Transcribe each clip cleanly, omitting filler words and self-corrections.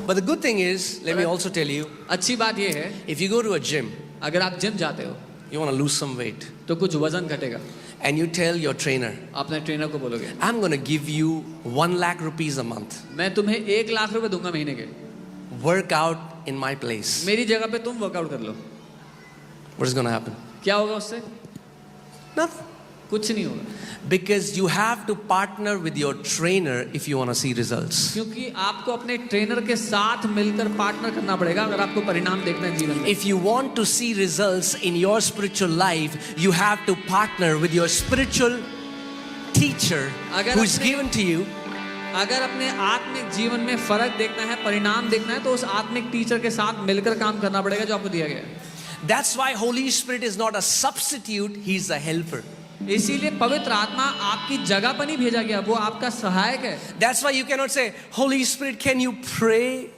But the good thing is, let me also tell you, अच्छी बात ये है, if you go to a gym, अगर आप जिम जाते हो you want to lose some weight, तो कुछ वजन घटेगा, and you tell your trainer, अपने ट्रेनर को बोलोगे I'm going to give you 1 lakh rupees a month. मैं तुम्हें 1 लाख रुपए दूंगा महीने के, Work out in my place. मेरी जगह पे तुम वर्कआउट कर लो, What is going to happen? क्या होगा उससे? Nothing. कुछ नहीं होगा, Because you have to partner with your trainer if you want to see results. क्योंकि आपको अपने ट्रेनर के साथ मिलकर पार्टनर करना पड़ेगा अगर आपको परिणाम देखना है जीवन में। If you want to see results in your spiritual life, you have to partner with your spiritual teacher who is given to you. अगर अपने आत्मिक जीवन में फर्क देखना है, परिणाम देखना है, तो उस आत्मिक टीचर के साथ मिलकर काम करना पड़ेगा जो आपको दिया गया है। That's why Holy Spirit is not a substitute, He's a helper. इसीलिए पवित्र आत्मा आपकी जगह पर नहीं भेजा गया, वो आपका सहायक है। That's why you cannot say, Holy Spirit, can you pray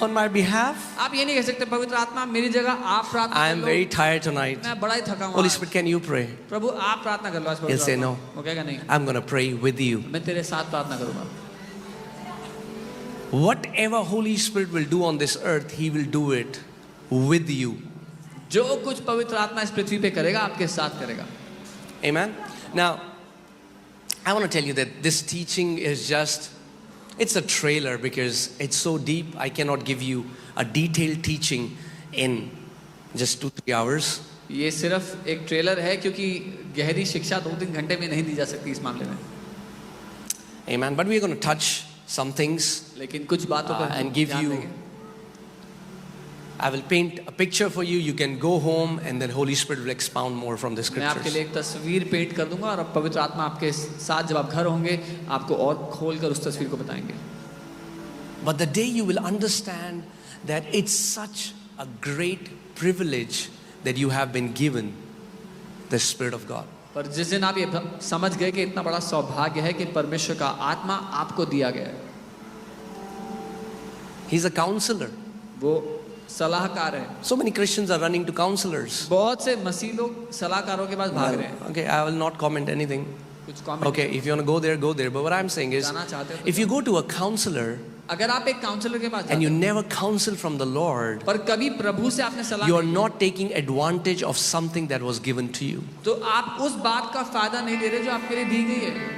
on my behalf? आप ये नहीं कह सकते पवित्र आत्मा मेरी जगह आप प्रार्थना I कर am low, very tired tonight. मैं बड़ा ही थका हूँ Holy आज। Spirit, can you pray? प्रभु आप प्रार्थना कर लो आज। He'll say पवित्र no. आत्मा। वो कहेगा नहीं, I'm going to pray with you. मैं तेरे साथ प्रार्थना करूंगा। Whatever Holy Spirit will do on this earth, He will do it with you. जो कुछ पवित्र आत्मा इस पृथ्वी पे करेगा आपके साथ करेगा। Amen. Now, I want to tell you that this teaching is just, it's a trailer because it's so deep. I cannot give you a detailed teaching in just 2-3 hours. ये सिर्फ एक ट्रेलर है क्योंकि गहरी शिक्षा 2-3 घंटे में नहीं दी जा सकती इस मामले में। Amen. But we're going to touch some things लेकिन कुछ बातों पर and give ध्यान you, देंगे। I will paint a picture for you. You can go home and then Holy Spirit will expound more from the मैं आपके scriptures. लिए एक तस्वीर पेंट कर दूंगा और अब पवित्र आत्मा आपके साथ जब आप घर होंगे आपको और खोलकर उस तस्वीर को बताएंगे। But the day you will understand that it's such a great privilege that you have been given the Spirit of God. पर जिस दिन आप ये समझ गए कि इतना बड़ा सौभाग्य है कि परमेश्वर का आत्मा आपको दिया गया है। He's a counselor. वो सलाहकार है। So many Christians are running to counselors. बहुत से मसीह लोग सलाहकारों के पास भाग रहे हैं। Okay, I will not comment anything. कुछ comment Okay, if you want to go there, go there. But what I'm saying is, जाना चाहते हो तो if you go to a counselor अगर आप एक काउंसलर के पास and जाते you हो never counsel from the Lord, पर कभी प्रभु से आपने सलाह you are नहीं not taking advantage of something that was given to you. ली, तो आप उस बात का फायदा नहीं ले रहे जो आपके लिए दी गई है।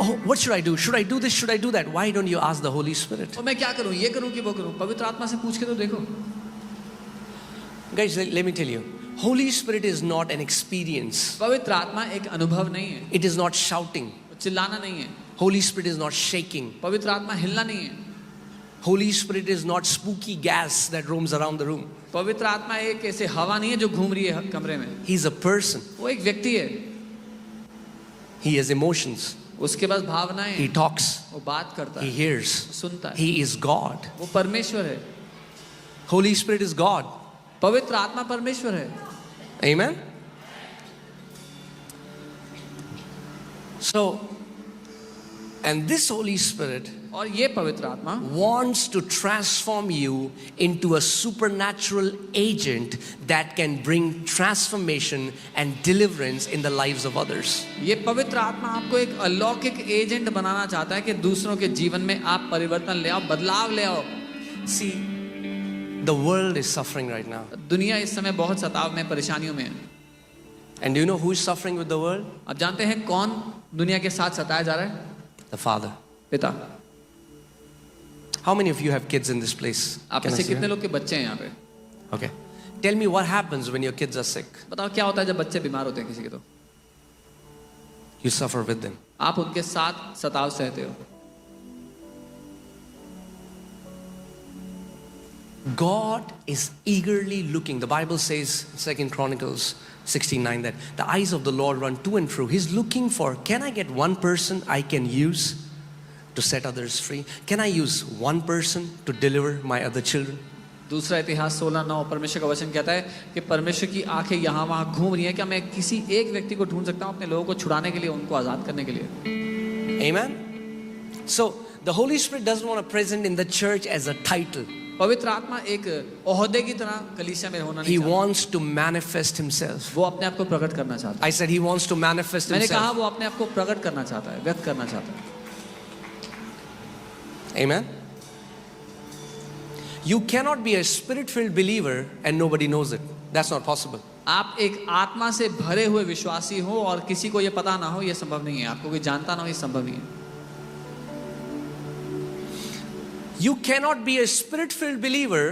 Oh, what should I do? Should I do this? Should I do that? Why don't you ask the Holy Spirit? और मैं क्या करूं, ये करूं कि वो करूं? पवित्र आत्मा से पूछ के तो देखो। Guys, let me tell you, Holy Spirit is not an experience. पवित्र आत्मा एक अनुभव नहीं है, It is not shouting. चिल्लाना नहीं है। Holy Spirit is not shaking. पवित्र आत्मा हिलना नहीं है। Holy Spirit is not spooky gas that roams around the room. पवित्र आत्मा एक ऐसे हवा नहीं है जो घूम रही है कमरे में। He's a person. वो एक व्यक्ति है, He has emotions. उसके पास भावनाएं He हैं, talks. वो बात करता He है, hears. सुनता है, He is God. वो परमेश्वर है। Holy Spirit is God. पवित्र आत्मा परमेश्वर है। Amen? So, and this Holy Spirit और ये पवित्र आत्मा wants to transform you into a supernatural agent that can bring transformation and deliverance in the lives of others. ये पवित्र आत्मा आपको एक अलौकिक एजेंट बनाना चाहता है कि दूसरों के जीवन में आप परिवर्तन ले आओ, बदलाव ले आओ। See, the world is suffering right now. दुनिया इस समय बहुत सताव में, परेशानियों में है। And do you know who is suffering with the world? आप जानते हैं कौन दुनिया के साथ सताया जा रहा है? The Father. पिता। How many of you have kids in this place? आप Can I में से see कितने that? लोग के बच्चे हैं यहाँ पे? Okay. Tell me what happens when your kids are sick. बताओ क्या होता है जब बच्चे बीमार होते हैं किसी के? तो You suffer with them. आप उनके साथ सताव सहते हो। God is eagerly looking. The Bible says, 2 Chronicles 16:9, that the eyes of the Lord run to and fro. He's looking for, can I get one person I can use to set others free? Can I use one person to deliver my other children? दूसरा इतिहास 16:9 परमेश्वर का वचन कहता है कि परमेश्वर की आंखें यहाँ वहाँ घूम रही हैं, क्या मैं किसी एक व्यक्ति को ढूंढ सकता हूँ अपने लोगों को छुड़ाने के लिए, उनको आजाद करने के लिए? Amen? So, the Holy Spirit doesn't want to present in the church as a title. पवित्र आत्मा एक ओहदे की तरह कलीसिया में होना He नहीं चाहता। wants to manifest Himself. वो अपने आप को प्रकट करना चाहता I said He wants to manifest है। मैंने कहा Himself. वो अपने आप को प्रकट करना चाहता है, व्यक्त करना चाहता है। Amen? You cannot be a spirit-filled believer and nobody knows it. That's not possible. आप एक आत्मा से भरे हुए विश्वासी हो और किसी को ये पता ना हो, ये संभव नहीं है। आपको कोई जानता ना हो, ये संभव नहीं है। You cannot be a spirit-filled believer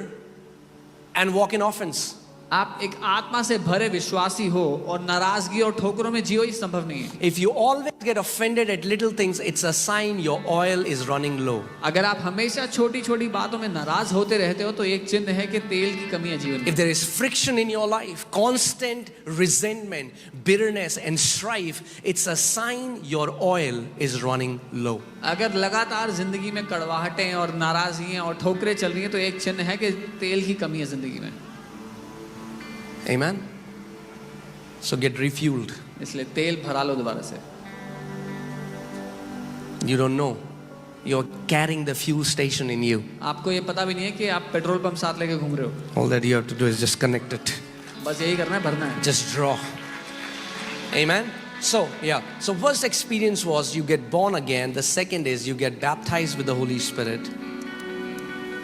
and walk in offense. आप एक आत्मा से भरे विश्वासी हो और नाराजगी और ठोकरों में जियो, ये संभव नहीं है। If you always get offended at little things, it's a sign your oil is running low. अगर आप हमेशा छोटी छोटी बातों में नाराज होते रहते हो तो एक चिन्ह है कि तेल की कमी है जीवन में। If there is friction in your life, constant resentment, bitterness and strife, it's a sign your oil is running low. अगर लगातार जिंदगी में कड़वाहटें और नाराजगियां और ठोकरें चल रही हैं तो एक चिन्ह है कि तेल की कमी है जिंदगी में। Amen? So get refueled. इसलिए तेल भरा लो दोबारा से। You don't know. You're carrying the fuel station in you. आपको ये पता भी नहीं है कि आप पेट्रोल पंप साथ लेके घूम रहे हो। All that you have to do is just connect it. बस यही करना है, भरना है। Just draw. Amen? So, yeah. So first experience was you get born again. The second is you get baptized with the Holy Spirit.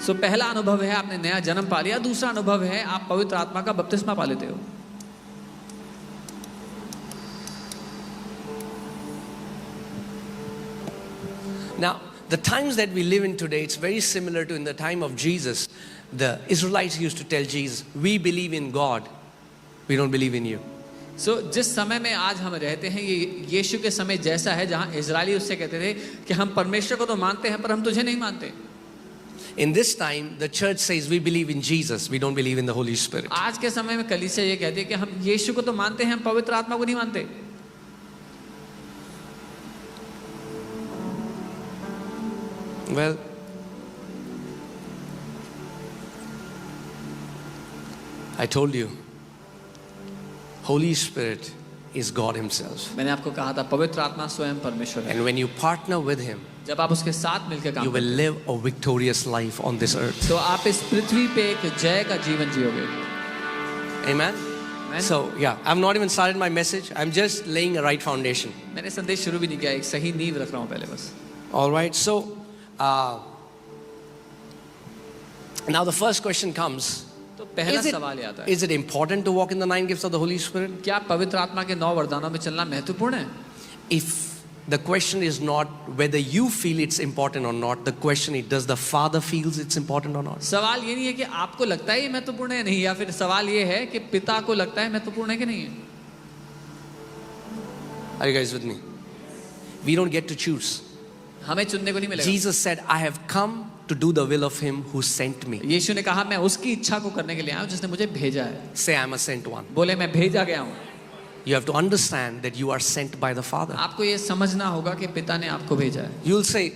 सो पहला अनुभव है आपने नया जन्म पा लिया। दूसरा अनुभव है आप पवित्र आत्मा का बपतिस्मा पा लेते हो। Now, the times that we live in today, it's very similar to in the time of Jesus. The Israelites used to tell Jesus, we believe in God, we don't believe in you. सो जिस समय में आज हम रहते हैं ये यीशु के समय जैसा है जहां इजरायली उससे कहते थे कि हम परमेश्वर को तो मानते हैं पर हम तुझे नहीं मानते। In this time, the church says we believe in Jesus, we don't believe in the Holy Spirit. आज के समय में कलीसिया ये कहती है कि हम यीशु को तो मानते हैं, हम पवित्र आत्मा को नहीं मानते। Well, I told you, Holy Spirit is God Himself. मैंने आपको कहा था पवित्र आत्मा स्वयं परमेश्वर है। And when you partner with Him, जब आप उसके साथ मिलकर काम you will करते live a victorious life on this earth. हैं, तो आप इस पृथ्वी पे एक जय का जीवन जियोगे। Amen? Amen. So, yeah, I've not even started my message. I'm just laying a right foundation. मैंने संदेश शुरू भी नहीं किया, एक सही नींव रख रहा हूँ पहले बस। All right, so now the first question comes. तो पहला सवाल ये आता है, Is it important to walk in the 9 gifts of the Holy Spirit? क्या पवित्र आत्मा के 9 वरदानों में चलना महत्वपूर्ण है? If the question is not whether you feel it's important or not, the question is does the Father feels it's important or not? सवाल ये नहीं है कि आपको लगता है ये महत्वपूर्ण है नहीं, या फिर सवाल ये है कि पिता को लगता है महत्वपूर्ण है कि नहीं है। Are you guys with me? We don't get to choose. हमें चुनने को नहीं मिलेगा। Jesus said, I have come to do the will of Him who sent me. यीशु ने कहा मैं उसकी इच्छा को करने के लिए आया हूँ जिसने मुझे भेजा है। Say, I'm a sent one. बोले मैं भेजा गया हूँ। You have to understand that you are sent by the Father. आपको ये समझना होगा कि पिता ने आपको भेजा है। You'll say,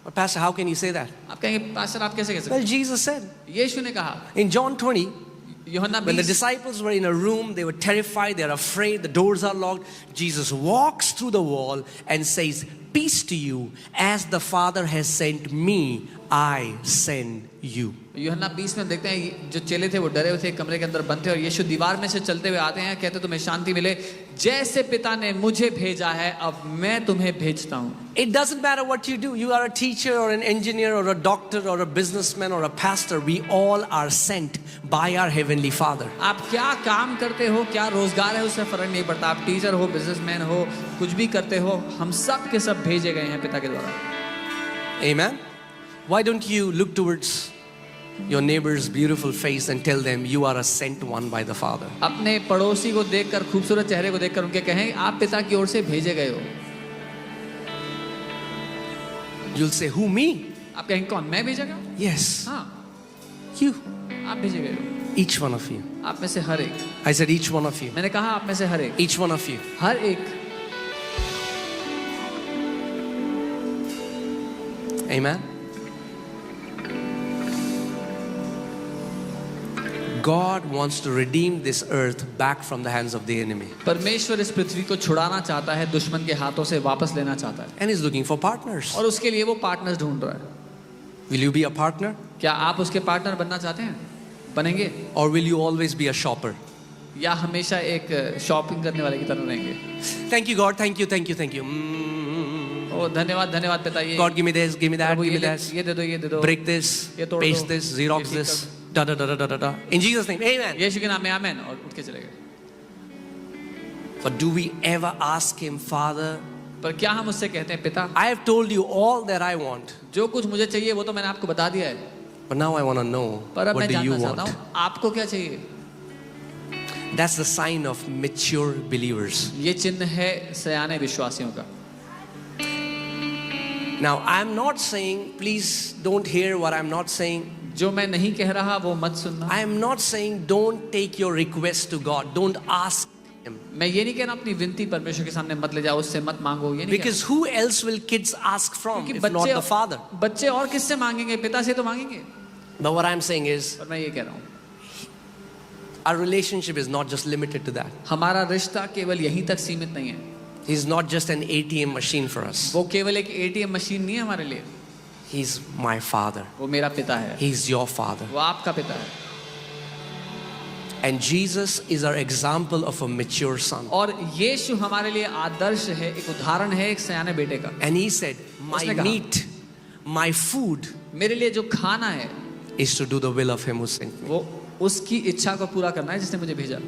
but Pastor, how can you say that? आप कहेंगे पास्टर आप कैसे कह सकते Well, Jesus said हैं? यीशु ने कहा, in John 20, यूहन्ना when the 20 disciples were in a room, they were terrified, they are afraid, the doors are locked. Jesus walks through the wall and says, peace to you, as the Father has sent me, I send you. यूहन्ना 20 में देखते हैं जो चेले थे वो डरे हुए थे, कमरे के अंदर बंद थे और यीशु दीवार में से चलते हुए आते हैं, कहते तुम्हें शांति मिले, जैसे पिता ने मुझे भेजा है अब मैं तुम्हें भेजता हूँ। It doesn't matter what you do. You are a teacher or an engineer or a doctor or a businessman or a pastor. We all are sent by our Heavenly Father. आप क्या काम करते हो, क्या रोजगार है, उससे फर्क नहीं पड़ता। आप टीचर हो, बिजनेसमैन हो, कुछ भी करते हो, हम सब के सब भेजे गए हैं पिता के द्वारा। Amen? Why don't you look towards your neighbor's beautiful face and tell them you are a sent one by the Father? अपने पड़ोसी को देखकर, खूबसूरत चेहरे को देखकर उनके कहें आप पिता की ओर से भेजे गए हो। You'll say, who, me? आप कहेंगे कौन, मैं भेजा गया? Yes, हाँ, you. आप भेजे गए हो। Each one of you. आप में से हर एक। I said each one of you. मैंने कहा आप में से हर एक। Each one of you. हर एक। Amen? God wants to redeem this earth back from the hands of the enemy. परमेश्वर इस पृथ्वी को छुड़ाना चाहता है, दुश्मन के हाथों से वापस लेना चाहता है, And He's looking for partners. और उसके लिए वो पार्टनर्स ढूंढ रहा है। Will you be a partner? क्या आप उसके पार्टनर बनना चाहते हैं? बनेंगे? Or will you always be a shopper? या हमेशा एक शॉपिंग करने वाले की तरह रहेंगे? Thank you, God. Thank you, thank you, thank you. ओ धन्यवाद धन्यवाद पिता ये God, give me this, give me that, Prabhu give me ये that. दे दो ये दे दो Break this, ये तोड़ paste दो, this, ये Xerox ठीक this, कर da da da da da da. In Jesus' name, amen. यीशु के नाम में आमेन और उठ के चले गए। But do we ever ask Him, Father, पर क्या हम उससे कहते हैं पिता I have told you all that I want, जो कुछ मुझे चाहिए वो तो मैंने आपको बता दिया है, but now I want to know, पर अब what मैं do you जानना चाहता want? हूँ आपको क्या चाहिए। That's the sign of mature believers. ये चिन्ह है सयाने विश्वासियों का। Now, I'm not saying, please don't hear what I'm not saying. जो मैं नहीं कह रहा वो मत सुनना। I am not saying don't take your request to God, don't ask Him. मैं ये नहीं कह रहा अपनी विनती परमेश्वर के सामने मत ले जाओ, उससे मत मांगो, ये नहीं Because who else will kids ask from क्योंकि if not the Father? बच्चे और किससे मांगेंगे, पिता से तो मांगेंगे। But what I'm saying is, और मैं ये कह रहा हूँ our relationship is not just limited to that. हमारा रिश्ता केवल यहीं तक सीमित नहीं है। He's not just an ATM machine for us. वो केवल एक ATM मशीन नहीं है हमारे लिए, He's my Father. वो मेरा पिता है, He's your Father. वो आपका पिता है। And Jesus is our example of a mature son. और यीशु हमारे लिए आदर्श है, एक उदाहरण है एक सयाने बेटे का। And He said, my उसने कहा, meat, my food मेरे लिए जो खाना है is to do the will of Him who sent me. वो उसकी इच्छा को पूरा करना है जिसने मुझे भेजा।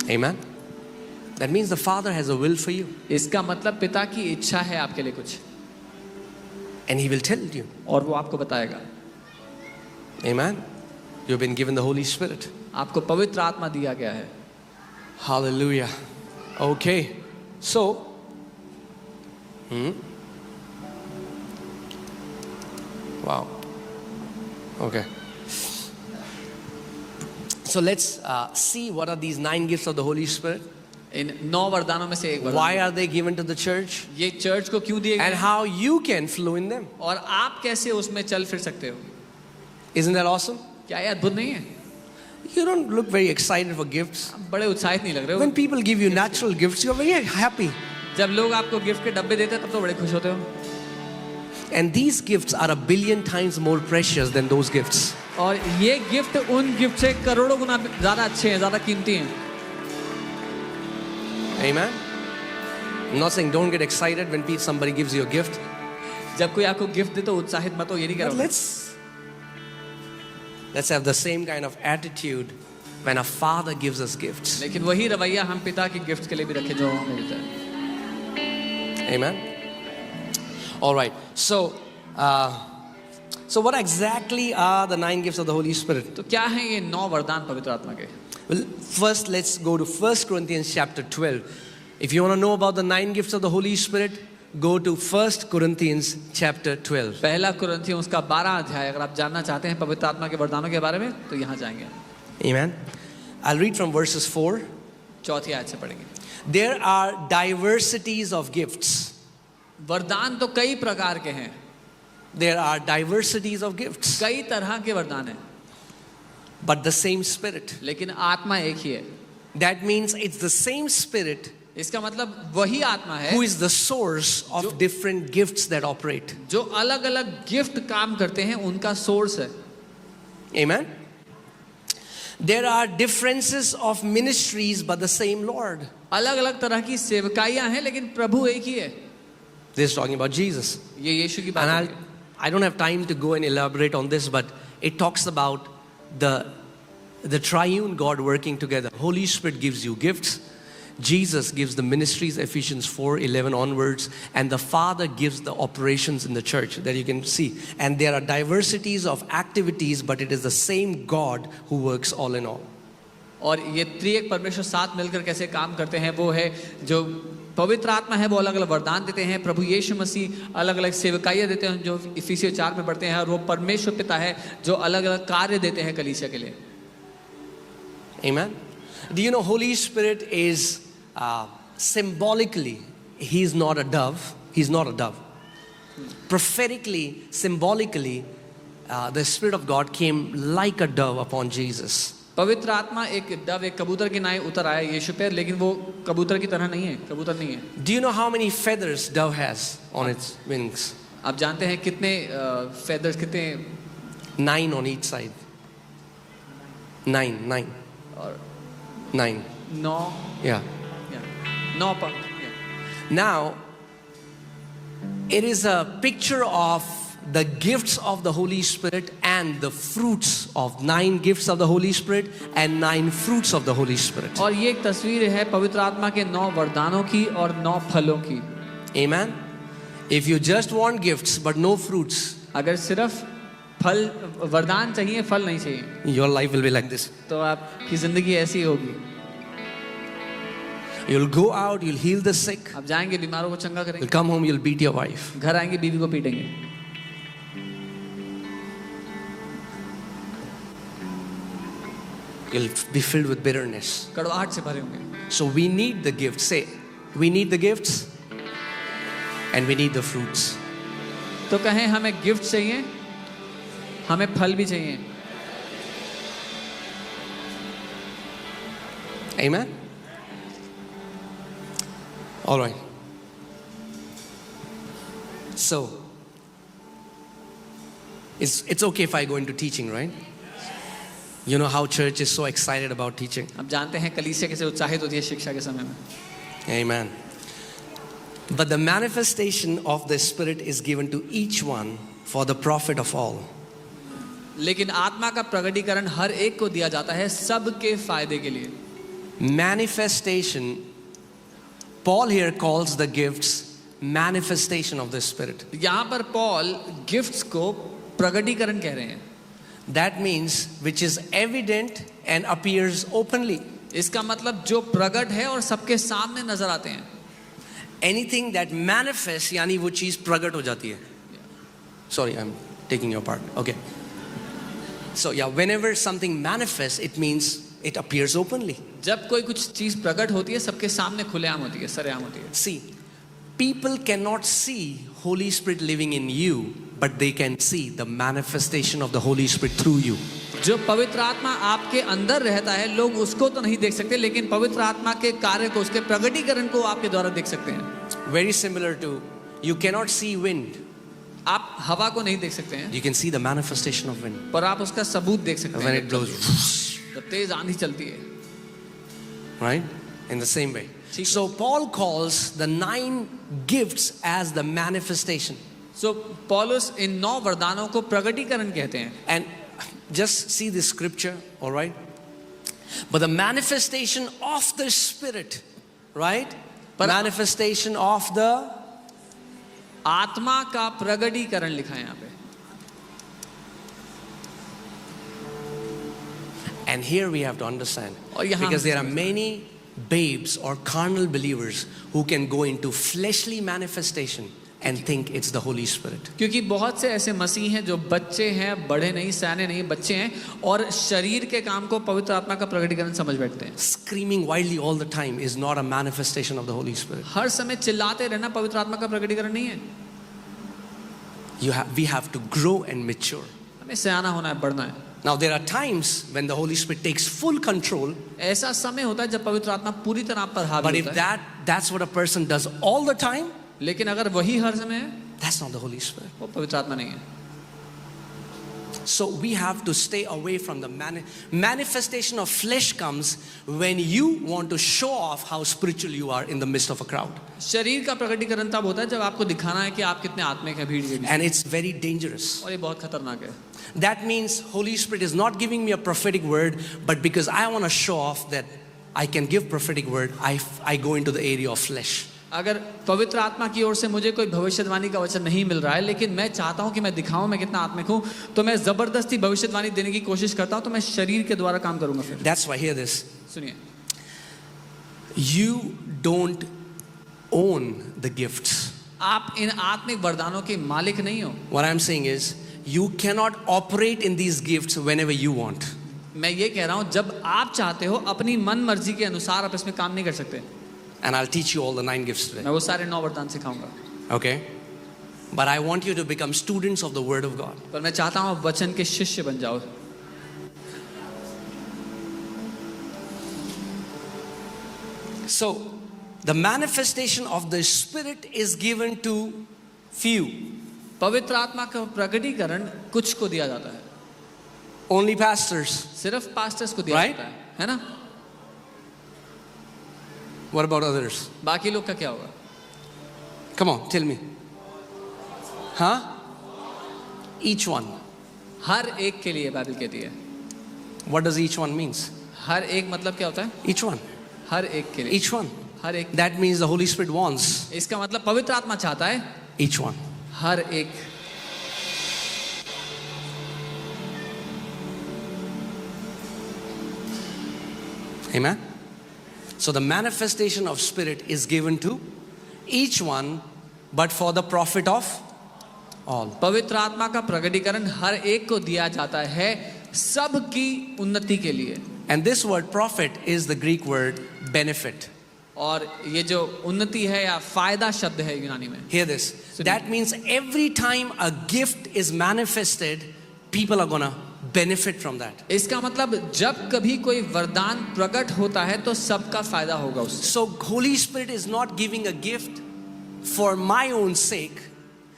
Amen. That means the Father has a will for you. इसका मतलब पिता की इच्छा है आपके लिए कुछ, And He will tell you. और वो आपको बताएगा। Amen. You've been given the Holy Spirit. आपको पवित्र आत्मा दिया गया है। Hallelujah. Okay. So, wow. Okay. So let's see what are these 9 gifts of the Holy Spirit. इन 9 वरदानों में से एक वरदान, Why are they given to the church? ये चर्च को क्यों दिए गए And हैं? how you can flow in them. और आप कैसे उसमें चल फिर सकते हो। Isn't that awesome? क्या ये अद्भुत नहीं है? You don't look very excited for gifts. आप बड़े उत्साहित नहीं लग रहे When हो। people give you natural gifts, you're very happy. जब लोग आपको गिफ्ट के डब्बे देते हैं तब तो बड़े खुश होते हो। And these gifts are 1,000,000,000 times more precious than those gifts. और ये गिफ्ट उन गिफ्ट से करोड़ों गुना ज्यादा अच्छे हैं, ज्यादा कीमती हैं। Amen. I'm not saying don't get excited when somebody gives you a gift. जब कोई आपको गिफ्ट दे तो उत्साहित मत हो, ये नहीं कह But रहा हूं। let's have the same kind of attitude when a father gives us gifts. लेकिन वही रवैया हम पिता की गिफ्ट के लिए भी रखें जो हमें मिलता है। Amen. All right. So what exactly are the 9 gifts of the Holy Spirit? तो क्या है ये 9 वरदान पवित्र आत्मा के? Well, first let's go to 1 Corinthians chapter 12. If you want to know about the 9 gifts of the Holy Spirit, go to 1 Corinthians chapter 12. पहला कुरिन्थियों उसका 12 अध्याय, अगर आप जानना चाहते हैं पवित्र आत्मा के वरदानों के बारे में तो यहाँ जाएंगे। Amen. I'll read from verses 4. चौथी आयत से पढ़ेंगे। There are diversities of gifts. वरदान तो कई प्रकार के हैं, There are diversities of gifts, कई तरह के वरदान हैं, but the same Spirit. लेकिन आत्मा एक ही है। That means it's the same Spirit इसका मतलब वही आत्मा है who is the source of different gifts that operate. जो अलग अलग गिफ्ट काम करते हैं, उनका सोर्स है। Amen. There are differences of ministries, but the same Lord. अलग अलग तरह की सेवकाइयां हैं लेकिन प्रभु एक ही है। This is talking about Jesus. ये यीशु की बात And है। I don't have time to go and elaborate on this, but it talks about the triune God working together. Holy Spirit gives you gifts. Jesus gives the ministries, Ephesians 4:11 onwards, and the Father gives the operations in the church that you can see. And there are diversities of activities, but it is the same God who works all in all. और ये त्रिएक परमेश्वर साथ मिलकर कैसे काम करते हैं, वो है जो पवित्र आत्मा है, वो अलग अलग वरदान देते हैं। प्रभु यीशु मसीह अलग अलग सेवकाइयां देते हैं जो इफिसियों 4 में पढ़ते हैं, और वो परमेश्वर पिता है जो अलग अलग कार्य देते हैं कलीसिया के लिए। Amen. Do you know Holy Spirit is symbolically, He's not a dove. He's not a dove. Prophetically, symbolically, the Spirit of God came like a dove upon Jesus. पवित्र आत्मा एक डव, एक कबूतर की नाई उतर आया यीशु पर, लेकिन वो कबूतर की तरह नहीं है, कबूतर नहीं है। Do you know how many feathers dove has on its wings? आप जानते हैं कितने फेदर्स, कितने? 9 on each side. 9. और 9. 9, Yeah. 9 पंख। Now, It is a picture of the gifts of the Holy Spirit and the fruits of 9 gifts of the Holy Spirit and 9 fruits of the Holy Spirit. और ये एक तस्वीर है पवित्र आत्मा के 9 वरदानों की और 9 फलों की. Amen. If you just want gifts but no fruits, अगर सिर्फ फल वरदान चाहिए, फल नहीं चाहिए, your life will be like this. तो आपकी जिंदगी ऐसी होगी. You'll go out, you'll heal the sick. आप जाएंगे, बीमारों को चंगा You'll करेंगे, come home, you'll beat your wife. घर आएंगे, बीवी को पीटेंगे. You'll be filled with bitterness. कड़वाहट से भरे होंगे. So we need the gifts. Say, we need the gifts and we need the fruits. तो कहें हमें गिफ्ट चाहिए, हमें फल भी चाहिए. Amen. All right. So, it's okay if I go into teaching, right? You know how church is so excited about teaching. अब जानते हैं कलीसिया कैसे उत्साहित होती है शिक्षा के समय में. Amen. But the manifestation of the Spirit is given to each one for the profit of all. लेकिन आत्मा का प्रकटीकरण हर एक को दिया जाता है सबके फायदे के लिए. Manifestation, Paul here calls the gifts manifestation of the Spirit. यहाँ पर पॉल गिफ्ट्स को प्रकटीकरण कह रहे हैं. That means which is evident and appears openly. इसका मतलब जो प्रकट है और सबके सामने नजर आते हैं. Anything that manifests यानी वो चीज प्रकट हो जाती है. Sorry, I'm taking your part. Okay. So yeah, whenever something manifests, it means it appears openly. जब कोई कुछ चीज प्रकट होती है सबके सामने खुलेआम होती है, सरेआम होती है. See, people cannot see Holy Spirit living in you, but they can see the manifestation of the Holy Spirit through you. जो पवित्र आत्मा आपके अंदर रहता है, लोग उसको तो नहीं देख सकते, लेकिन पवित्र आत्मा के कार्य को, उसके प्रकटीकरण को आपके द्वारा देख सकते हैं. Very similar to, you cannot see wind. आप हवा को नहीं देख सकते हैं, You can see the manifestation of wind. पर आप उसका सबूत देख सकते When हैं. it blows, जब तेज आंधी चलती है. right? In the same way. ठीक. So Paul calls the 9 gifts as the manifestation. सो पौलुस इन 9 वरदानों को प्रकटीकरण कहते हैं. And just see this scripture, all right? But the manifestation of the Spirit, right? But- manifestation of the, आत्मा का प्रकटीकरण लिखा है यहाँ पे. and here we have to understand. और यहाँ Because there are हम- many babes or carnal believers who can go into fleshly manifestation and think it's the Holy Spirit. क्योंकि बहुत से ऐसे मसीह हैं जो बच्चे हैं, बड़े नहीं, सयाने नहीं, बच्चे हैं, और शरीर के काम को पवित्र आत्मा का प्रकटीकरण समझ बैठते हैं. Screaming wildly all the time is not a manifestation of the Holy Spirit. हर समय चिल्लाते रहना पवित्र आत्मा का प्रकटीकरण नहीं है. We have to grow and mature. हमें सयाना होना है, बढ़ना है. Now there are times when the Holy Spirit takes full control, ऐसा समय होता है जब पवित्र आत्मा पूरी तरह आप पर but हावी if होता है. that's what a person does all the time, लेकिन अगर वही हर समय है, that's not the Holy Spirit. वो पवित्र आत्मा नहीं है. So we have to stay away from the manifestation of flesh comes when you want to show off how spiritual you are in the midst of a crowd. शरीर का प्रकटीकरण तब होता है जब आपको दिखाना है कि आप कितने आत्मिक हैं भीड़ के बीच. And it's very dangerous. और ये बहुत खतरनाक है. That means Holy Spirit is not giving me a prophetic word, but because I want to show off that I can give prophetic word, I go into the area of flesh. अगर पवित्र आत्मा की ओर से मुझे कोई भविष्यवाणी का वचन नहीं मिल रहा है, लेकिन मैं चाहता हूं कि मैं दिखाऊं मैं कितना आत्मिक हूं, तो मैं जबरदस्ती भविष्यवाणी देने की कोशिश करता हूं, तो मैं शरीर के द्वारा काम करूंगा. फिर That's why, hear this. सुनिए, You don't own the gifts. आप इन आत्मिक वरदानों के मालिक नहीं हो. What I'm saying is, you cannot operate in these gifts whenever you want. मैं ये कह रहा हूं, जब आप चाहते हो अपनी मन मर्जी के अनुसार आप इसमें काम नहीं कर सकते. And I'll teach you all the 9 gifts today. मैं वो सारे 9 वरदान सिखाऊंगा. Okay? But I want you to become students of the Word of God. पर मैं चाहता हूं आप वचन के शिष्य बन जाओ. So, the manifestation of the Spirit is given to few. पवित्र आत्मा का प्रकटीकरण कुछ को दिया जाता है. Only pastors. सिर्फ पास्टर्स को दिया Right? जाता है ना? What about others? बाकी लोग का क्या होगा? Come on, tell me. Huh? Each one. हर एक के लिए बाइबल कहती है। What does each one means? हर एक मतलब क्या होता है? Each one. हर एक के लिए। Each one. हर एक। That means the Holy Spirit wants इसका मतलब पवित्र आत्मा चाहता है each one. हर एक। Amen. So the manifestation of Spirit is given to each one, but for the profit of all. पवित्र आत्मा का प्रकटीकरण हर एक को दिया जाता है सबकी उन्नति के लिए। And this word profit is the Greek word benefit. और ये जो उन्नति है या फायदा शब्द है यूनानी में। Hear this. That means every time a gift is manifested, people are gonna benefit from that. इसका मतलब जब कभी कोई वरदान प्रकट होता है तो सबका फायदा होगा उससे। So Holy Spirit is not giving a gift for my own sake.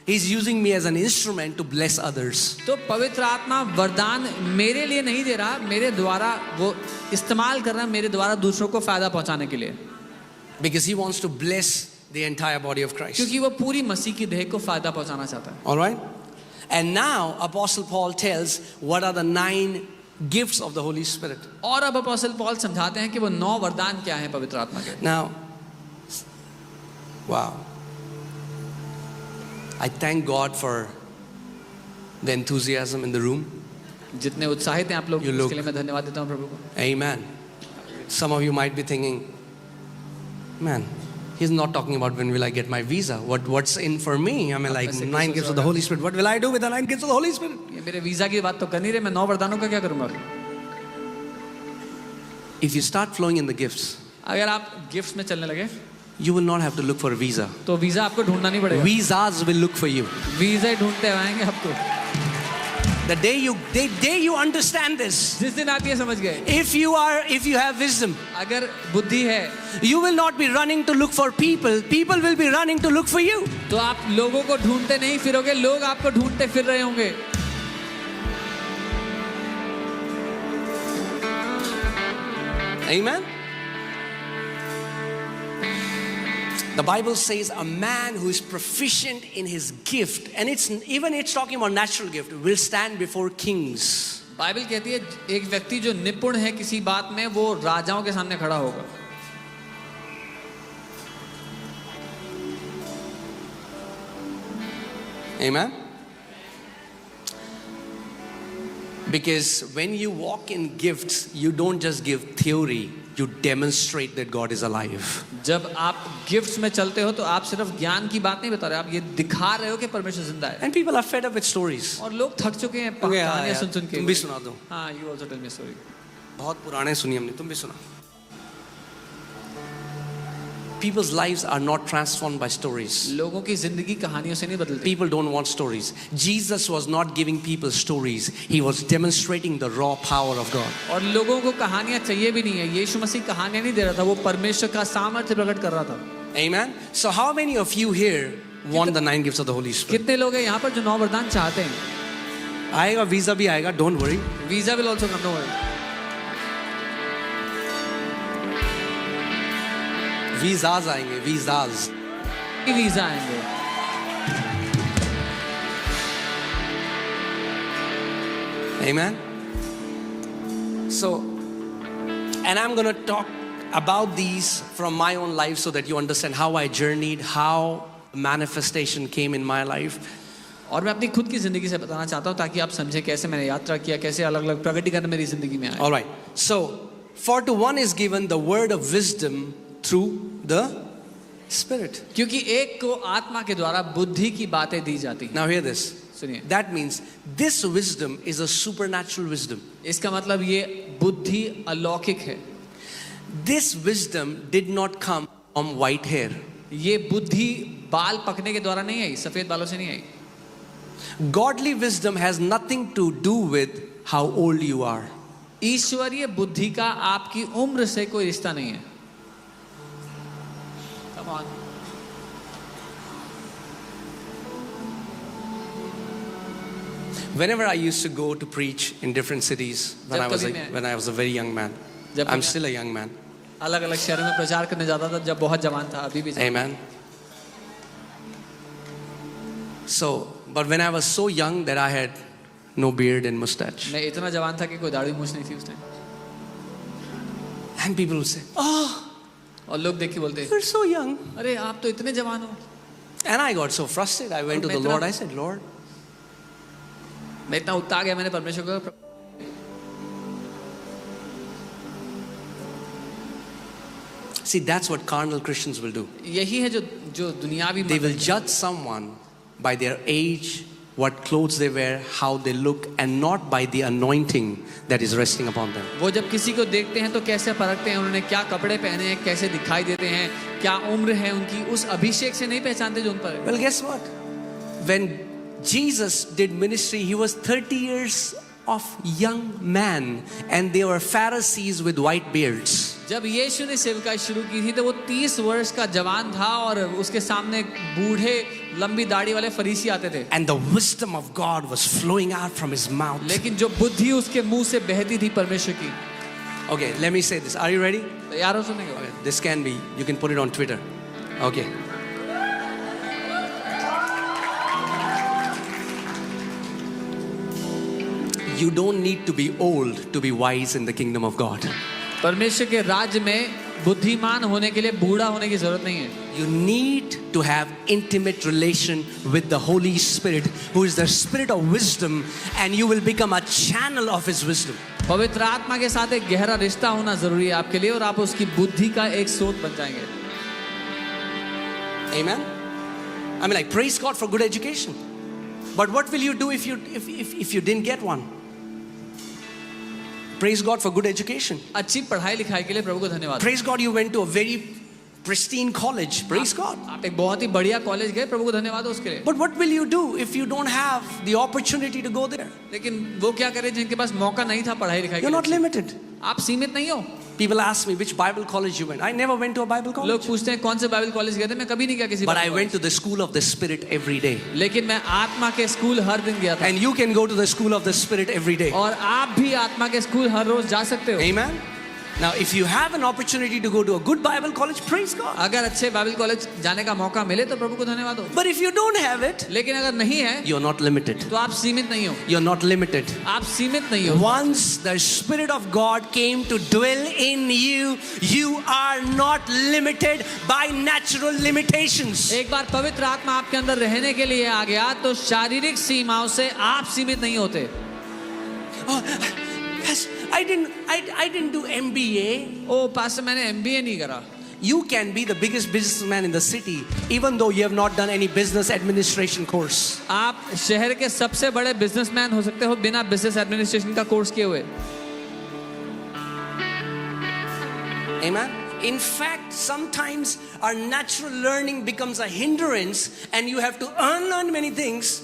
He's using me as an instrument to bless others. तो पवित्र आत्मा वरदान मेरे लिए नहीं दे रहा, मेरे द्वारा वो इस्तेमाल कर रहा है मेरे द्वारा दूसरों को फायदा पहुंचाने के लिए। Because he wants to bless the entire body of Christ. क्योंकि वो पूरी मसीह की देह को फायदा पहुंचाना चाहता है। All right? And now Apostle Paul tells what are the 9 gifts of the Holy Spirit. और अब अपोस्टल पौल समझाते हैं कि वो 9 वरदान क्या हैं पवित्र आत्मा के। Now, wow. I thank God for the enthusiasm in the room. जितने उत्साहित हैं आप लोग You look- उसके लिए मैं धन्यवाद देता हूँ प्रभु को। Amen. Some of you might be thinking, man, he's not talking about when will I get my visa. What's in for me? I mean, like ऐसे 9 कैसे gifts of the होगा? Holy Spirit. What will I do with the 9 gifts of the Holy Spirit? ये मेरे visa की बात तो कर नहीं रहे, मैं 9 वरदानों का क्या करूँगा? If you start flowing in the gifts, अगर आप गिफ्ट्स में चलने लगे you will not have to look for a visa. तो वीजा आपको ढूंढना नहीं पड़ेगा। Visas will look for you. Visa ही ढूंढते आएंगे आपको। The day you understand this, जिस दिन आप ये समझ गए, if you have wisdom, अगर बुद्धि है you will not be running to look for people. People will be running to look for you. तो आप लोगों को ढूंढते नहीं फिरोगे, लोग आपको ढूंढते फिर रहे होंगे। Amen. The Bible says a man who is proficient in his gift, and it's talking about natural gift, will stand before kings. Bible कहती है एक व्यक्ति जो निपुण है किसी बात में वो राजाओं के सामने खड़ा होगा। Amen. Because when you walk in gifts, you don't just give theory, you demonstrate that God is alive. जब आप गिफ्ट्स में चलते हो तो आप सिर्फ ज्ञान की बात नहीं बता रहे, आप ये दिखा रहे हो कि परमेश्वर जिंदा है। And people are fed up with stories. और लोग थक चुके हैं कहानियां सुन के। तुम भी सुना दो। हाँ, you also tell me a story. बहुत पुराने सुनी हमने, तुम भी सुना। People's lives are not transformed by stories. लोगों की जिंदगी कहानियों से नहीं बदलती। People don't want stories. Jesus was not giving people stories. He was demonstrating the raw power of God. और लोगों को कहानियां चाहिए भी नहीं है। यीशु मसीह कहानियां नहीं दे रहा था, वो परमेश्वर का सामर्थ्य प्रकट कर रहा था। Amen. So how many of you here want the 9 gifts of the Holy Spirit? कितने लोग हैं यहाँ पर जो 9 वरदान चाहते हैं? आएगा, वीजा भी आएगा, don't worry. Visa will also come, no worry. Visas आएंगे, visas. वीजा आएंगे। Amen. So, and I'm going to talk about these from my own life so that you understand how I journeyed, how manifestation came in my life. और मैं अपनी खुद की जिंदगी से बताना चाहता हूँ ताकि आप समझे कैसे मैंने यात्रा किया, कैसे अलग अलग प्रकटीकरण मेरी जिंदगी में आए। All right. So, for to one is given the word of wisdom through the Spirit. क्योंकि एक को आत्मा के द्वारा बुद्धि की बातें दी जाती हैं। Now hear this. सुनिए, That means this wisdom is a supernatural wisdom. इसका मतलब ये बुद्धि अलौकिक है। This wisdom did not come from white hair. ये बुद्धि बाल पकने के द्वारा नहीं आई, सफेद बालों से नहीं आई। Godly wisdom has nothing to do with how old you are. ईश्वरीय बुद्धि का आपकी उम्र से कोई रिश्ता नहीं है। Come on. Whenever I used to go to preach in different cities when I was a very young man. I'm still a young man. अलग अलग शहरों में प्रचार करने जाता था जब बहुत जवान था, अभी भी। Amen. So, but when I was so young that I had no beard and mustache. मैं इतना जवान था कि कोई दाढ़ी मूछ नहीं थी उस time, And people would say, oh, और लोग देख के बोलते, you're so young. अरे आप तो इतने जवान हो. And I got so frustrated. I went to the Lord. I said, Lord, मैं इतना उत्ता गया, मैंने परमेश्वर को, see, that's what carnal Christians will do. यही है जो जो दुनियावी They will judge someone by their age, what clothes they wear, how they look, and not by the anointing that is resting upon them. वो जब किसी को देखते हैं तो कैसे परखते हैं, उन्होंने क्या कपड़े पहने हैं, कैसे दिखाई देते हैं, क्या उम्र है उनकी, उस अभिषेक से नहीं पहचानते जो उन पर है. Well, guess what? When Jesus did ministry, he was 30 years of young man, and they were Pharisees with white beards. जब यीशु ने सेवकाई शुरू की थी तो वो 30 वर्ष का जवान था और उसके सामने बूढ़े लंबी दाढ़ी वाले फरीसी आते थे. And the wisdom of God was flowing out from his mouth. लेकिन जो बुद्धि उसके मुंह से बहती थी परमेश्वर की. Okay, let me say this. Are you ready? तैयार हो सुनने को? Okay, this can be, you can put it on Twitter. Okay. You don't need to be old to be wise in the kingdom of God. परमेश्वर के राज्य में बुद्धिमान होने के लिए बूढ़ा होने की जरूरत नहीं है. You need to have intimate relation with the Holy Spirit, who is the spirit of wisdom, and you will become a channel of his wisdom. पवित्र आत्मा के साथ एक गहरा रिश्ता होना जरूरी है आपके लिए और आप उसकी बुद्धि का एक स्रोत बन जाएंगे. Amen. I mean, like, praise God for good education. But what will you do if you didn't get one? Praise God for good education. अच्छी पढ़ाई लिखाई के लिए प्रभु को धन्यवाद. Praise God you went to a very pristine college. Praise God. आप एक बहुत ही बढ़िया कॉलेज गए, प्रभु को धन्यवाद हो उसके लिए. But what will you do if you don't have the opportunity to go there? लेकिन वो क्या करें जिनके पास मौका नहीं था पढ़ाई लिखाई के You're लिए. not limited. आप सीमित नहीं हो. People ask me which Bible college you went. I never went to a Bible लोग college. पूछते हैं कौन से बाइबल कॉलेज गए थे, मैं कभी नहीं गया किसी But I Bible went college. to the school of the Spirit every day. लेकिन मैं आत्मा के स्कूल हर दिन गया था. And you can go to the school of the Spirit every day. और आप भी आत्मा के स्कूल हर रोज जा सकते हो. Amen. Now, if you have an opportunity to go to a good Bible college, praise God. अगर अच्छे बाइबल कॉलेज जाने का मौका मिले तो प्रभु को धन्यवाद हो. But if you don't have it, लेकिन अगर नहीं है you're not limited. तो आप सीमित नहीं हो. You're not limited. आप सीमित नहीं हो. Once the Spirit of God came to dwell in you, you are not limited by natural limitations. एक बार पवित्र आत्मा आपके अंदर रहने के लिए आ गया तो शारीरिक सीमाओं से आप सीमित नहीं होते. Oh, yes, I didn't do MBA. Oh pastor मैंने MBA नहीं करा. You can be the biggest businessman in the city, even though you have not done any business administration course. आप शहर के सबसे बड़े बिजनेसमैन हो सकते हो बिना बिजनेस एडमिनिस्ट्रेशन का कोर्स किए हुए. Amen. In fact, sometimes our natural learning becomes a hindrance, and you have to unlearn many things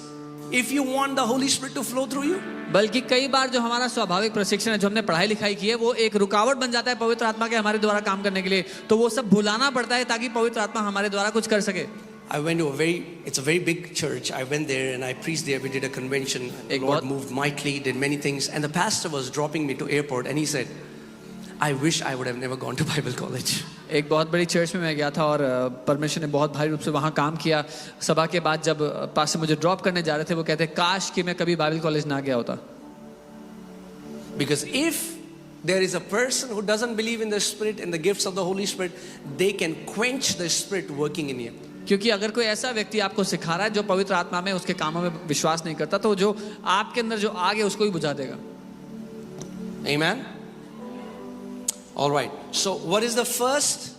if you want the Holy Spirit to flow through you. बल्कि कई बार जो हमारा स्वाभाविक प्रशिक्षण है जो हमने पढ़ाई लिखाई की है वो एक रुकावट बन जाता है पवित्र आत्मा के हमारे द्वारा काम करने के लिए. तो वो सब भुलाना पड़ता है ताकि पवित्र आत्मा हमारे द्वारा कुछ कर सके. I went to it's a very big church. I went there and I preached there. We did a convention. The Lord moved mightily, did many things. And the pastor was dropping me to airport and he said, I wish I would have never gone to Bible college. एक बहुत बड़ी church में मैं गया था और परमेश्वर ने बहुत भारी रूप से वहाँ काम किया. सभा के बाद जब पास्टर मुझे ड्रॉप करने जा रहे थे वो कहते काश कि मैं कभी बाइबल कॉलेज ना गया होता. Because if there is a person who doesn't believe in the Spirit and the gifts of the Holy Spirit, they can quench the Spirit working in you. क्योंकि अगर कोई ऐसा व्यक्ति आपको सिखा रहा है जो पवित्र आत्मा में उसके कामों में विश्वास नहीं करता तो जो आपके अंदर जो आग है उसको ही बुझा देगा. Amen. All right. So what is the first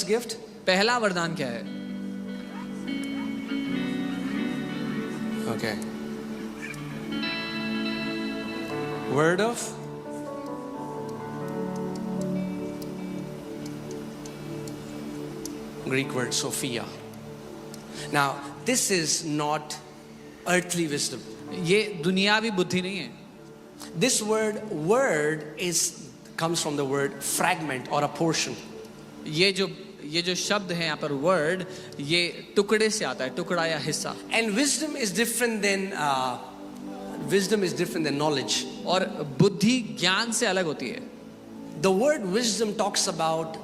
gift? पहला वरदान क्या है? Okay. Word of Greek word Sophia. Now, this is not earthly wisdom. ये दुनियावी बुद्धि नहीं है. This word comes from the word fragment or a portion. ये जो शब्द है यहाँ पर वर्ड ये टुकड़े से आता है, टुकड़ा या हिस्सा. And wisdom is different than knowledge. और बुद्धि ज्ञान से अलग होती है. The word wisdom talks about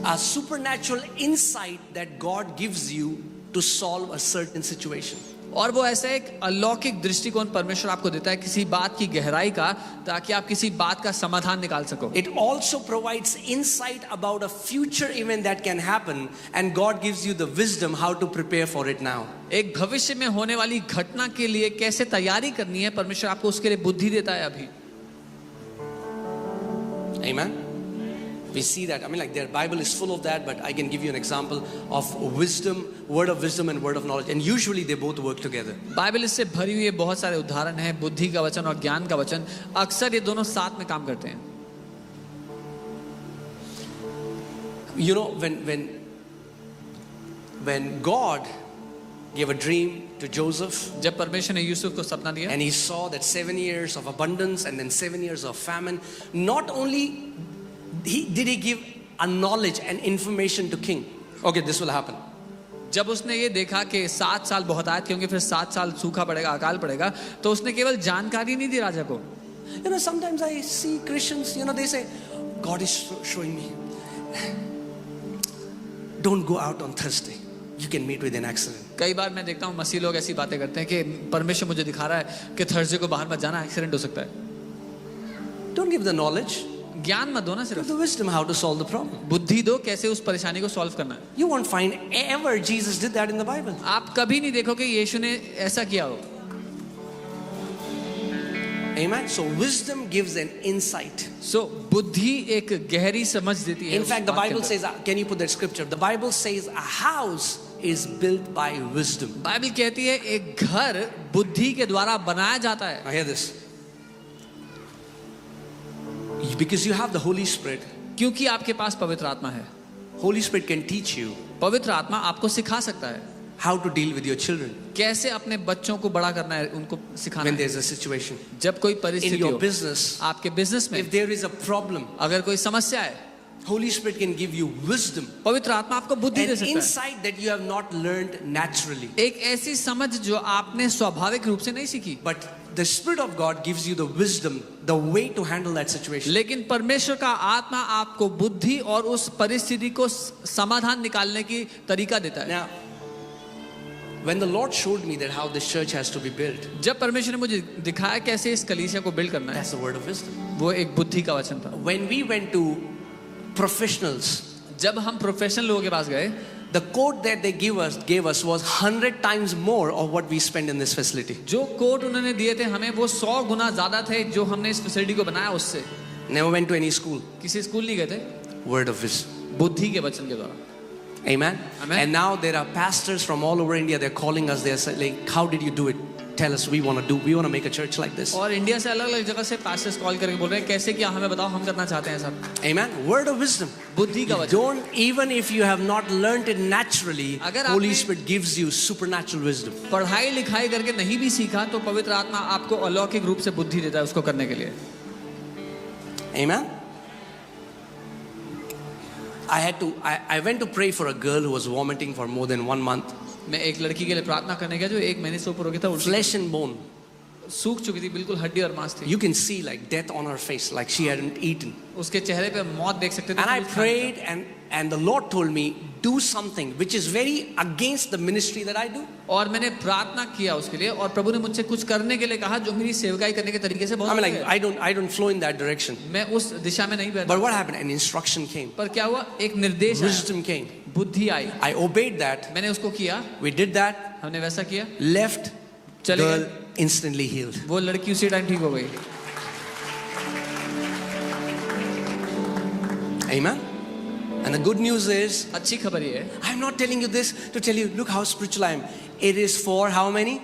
a supernatural insight that God gives you to solve a certain situation. और वो ऐसा एक अलौकिक दृष्टिकोण परमेश्वर आपको देता है किसी बात की गहराई का, ताकि आप किसी बात का समाधान निकाल सको। It also provides insight about a future event that can happen, and God gives you the wisdom how to prepare for it now. एक भविष्य में होने वाली घटना के लिए कैसे तैयारी करनी है, परमेश्वर आपको उसके लिए बुद्धि देता है अभी। Amen. We see that. I mean, like, their Bible is full of that, but I can give you an example of wisdom, word of wisdom and word of knowledge, and usually they both work together. Bible इससे भरी हुई है, बहुत सारे उदाहरण हैं, बुद्धि का वचन और ज्ञान का वचन, अक्सर ये दोनों साथ में काम करते हैं। You know, when God gave a dream to Joseph, जब परमेश्वर ने यूसुफ को सपना दिया and he saw that 7 years of abundance and then 7 years of famine, not only did he give a knowledge and information to king, okay, this will happen. जब उसने ये देखा कि 7 साल बहुत आयत क्योंकि फिर 7 साल सूखा पड़ेगा, अकाल पड़ेगा, तो उसने केवल जानकारी नहीं दी राजा को। You know, sometimes I see Christians, you know, they say, God is showing me, don't go out on Thursday, you can meet with an accident. कई बार मैं देखता हूँ मसीह लोग ऐसी बातें करते हैं कि परमेश्वर मुझे दिखा रहा है कि थर्सडे को बाहर मत जाना, एक्सीडेंट हो सकता है। Don't give the knowledge, ज्ञान मत दो ना, give सिर्फ the wisdom how to solve the problem. बुद्धि दो कैसे उस परेशानी को सॉल्व करना है। You won't find ever Jesus did that in the Bible. आप कभी नहीं देखोगे यीशु ने ऐसा किया हो। Amen. So wisdom gives an insight. सो बुद्धि एक गहरी समझ देती है। In fact, the Bible says, can you put that scripture? The Bible says a house is built by wisdom. Bible कहती है एक घर बुद्धि के द्वारा बनाया जाता है। Now hear this. Because you have the Holy Spirit, क्योंकि आपके पास पवित्र आत्मा है। Holy Spirit can teach you पवित्र आत्मा आपको सिखा सकता है how to deal with your children कैसे अपने बच्चों को बड़ा करना है, उनको सिखाना when है। there's a situation. जब कोई In परिस्थिति your हो, business, आपके बिजनेस में if there is a problem, अगर कोई समस्या है, Holy Spirit can give you wisdom, पवित्र आत्मा आपको बुद्धि an दे सकता है। insight that you have not learned naturally. एक ऐसी समझ जो आपने स्वाभाविक रूप से नहीं सीखी, But the Spirit of God gives you the wisdom, the way to handle that situation. लेकिन परमेश्वर का आत्मा आपको बुद्धि और उस परिस्थिति को समाधान निकालने की तरीका देता है। Now, when the Lord showed me that how this church has to be built, जब परमेश्वर ने मुझे दिखाया कैसे इस कलीसिया को बिल्ड करना है, that's the word of wisdom. वो एक बुद्धि का वचन था। When we went to professionals, जब हम प्रोफेशनल लोगों के पास गए, the quote that they gave us was 100 times more of what we spend in this facility. जो कोड उन्होंने दिए थे हमें, वो 100 गुना ज्यादा थे जो हमने इस फैसिलिटी को बनाया उससे। Never went to any school. किसी स्कूल नहीं गए थे, Word of wisdom. बुद्धि के वचन के द्वारा। Amen. Amen. And now there are pastors from all over India. They're calling us. They're saying, like, how did you do it? Tell us. We want to make a church like this. और India से अलग अलग जगह से pastors call करके बोल रहे हैं कैसे किया, हमें बताओ, हम करना चाहते हैं सब। Amen. Word of wisdom. बुद्धि का वचन। Don't, even if you have not learned it naturally, अगर Holy आपने- Spirit gives you supernatural wisdom. पढ़ाई लिखाई करके नहीं भी सीखा तो पवित्र आत्मा आपको अलौकिक रूप से बुद्धि देता है उसको करने के लिए। Amen. I went to pray for a girl who was vomiting for more than 1 month. मैं एक लड़की के लिए प्रार्थना करने गया जो 1 महीने से ऊपर हो गया था, उल्टी Flesh and bone. सूख चुकी थी, बिल्कुल हड्डी और मांस थी। You can see like death on her face, like she hadn't eaten. उसके चेहरे पे मौत देख सकते थे। And I कुछ खाने prayed, and the Lord told me, do something which is very against the ministry that I do. का। और मैंने प्रार्थना किया उसके लिए, और प्रभु ने मुझसे कुछ करने के लिए कहा जो मेरी सेवकाई करने के तरीके से बहुत I mean, like, अलग है। I don't flow in that direction. मैं उस दिशा में नहीं But बैठा। what happened? An instruction came. पर क्या हुआ, एक निर्देश आया, Wisdom came. बुद्धि आई, I obeyed that. मैंने उसको किया, We did that. हमने वैसा किया, Left. चले Girl गए, instantly healed. वो लड़की उसी टाइम ठीक हो गई। Amen. And the good news is, अच्छी खबर ये है, I'm not telling you this to tell you, look how spiritual I am. It is for how many?